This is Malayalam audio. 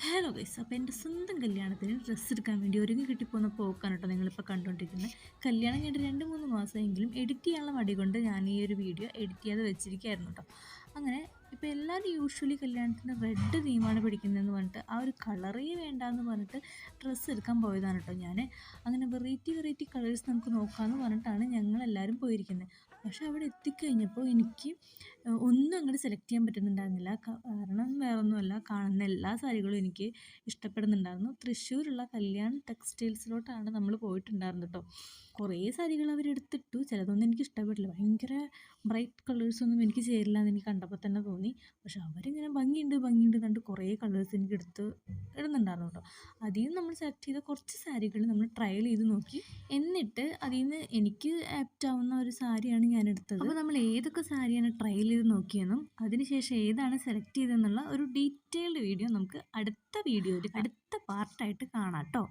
ഹലോ ഗൈസ്, അപ്പോൾ എൻ്റെ സ്വന്തം കല്യാണത്തിന് ഡ്രസ്സ് എടുക്കാൻ വേണ്ടി ഒരുങ്ങി കിട്ടിപ്പോകുന്ന പോക്കാണ് കേട്ടോ നിങ്ങളിപ്പോൾ കണ്ടുകൊണ്ടിരിക്കുന്നത്. കല്യാണം കഴിഞ്ഞിട്ട് 2-3 മാസമെങ്കിലും എഡിറ്റ് ചെയ്യാനുള്ള മടി കൊണ്ട് ഞാൻ ഈ ഒരു വീഡിയോ എഡിറ്റ് ചെയ്യാതെ വെച്ചിരിക്കുകയായിരുന്നു കേട്ടോ. അങ്ങനെ ഇപ്പോൾ എല്ലാവരും യൂഷ്വലി കല്യാണത്തിന് റെഡ് തീമാണ് പിടിക്കുന്നതെന്ന് പറഞ്ഞിട്ട് ആ ഒരു കളറേ വേണ്ടാന്ന് പറഞ്ഞിട്ട് ഡ്രസ്സ് എടുക്കാൻ പോയതാണ് കേട്ടോ ഞാൻ. അങ്ങനെ വെറൈറ്റി വെറൈറ്റി കളേഴ്സ് നമുക്ക് നോക്കാമെന്ന് പറഞ്ഞിട്ടാണ് ഞങ്ങളെല്ലാവരും പോയിരിക്കുന്നത്. പക്ഷേ അവിടെ എത്തിക്കഴിഞ്ഞപ്പോൾ എനിക്ക് ഒന്നും അങ്ങോട്ട് സെലക്ട് ചെയ്യാൻ പറ്റുന്നുണ്ടായിരുന്നില്ല. കാരണം വേറൊന്നുമല്ല, കാണുന്ന എല്ലാ സാരികളും എനിക്ക് ഇഷ്ടപ്പെടുന്നുണ്ടായിരുന്നു. തൃശ്ശൂരുള്ള കല്യാൺ ടെക്സ്റ്റൈൽസിലോട്ടാണ് നമ്മൾ പോയിട്ടുണ്ടായിരുന്നത് കേട്ടോ. കുറേ സാരികൾ അവരെടുത്തിട്ടു, ചിലതൊന്നും എനിക്ക് ഇഷ്ടപ്പെട്ടില്ല. ഭയങ്കര ബ്രൈറ്റ് കളേഴ്സൊന്നും എനിക്ക് ചേരില്ല എന്ന് എനിക്ക് കണ്ടപ്പോൾ തന്നെ തോന്നി. പക്ഷെ അവരിങ്ങനെ ഭംഗിയുണ്ട് ഭംഗിയുണ്ട് എന്നിട്ട് കുറേ കളേഴ്സ് എനിക്ക് എടുത്ത് ഇടുന്നുണ്ടായിരുന്നു കേട്ടോ. അതിൽ നിന്ന് നമ്മൾ സെലക്ട് ചെയ്ത കുറച്ച് സാരികൾ നമ്മൾ ട്രയൽ ചെയ്ത് നോക്കി. എന്നിട്ട് അതിൽ നിന്ന് എനിക്ക് ആപ്റ്റ് ആവുന്ന ഒരു സാരിയാണ് ഞാൻ എടുത്തത്. അപ്പോൾ നമ്മൾ ഏതൊക്കെ സാരിയാണ് ട്രയൽ ചെയ്ത് നോക്കിയെന്നും അതിനുശേഷം ഏതാണ് സെലക്ട് ചെയ്തതെന്നുള്ള ഒരു ഡീറ്റെയിൽഡ് വീഡിയോ നമുക്ക് അടുത്ത വീഡിയോയിൽ അടുത്ത പാർട്ടായിട്ട് കാണാം കേട്ടോ.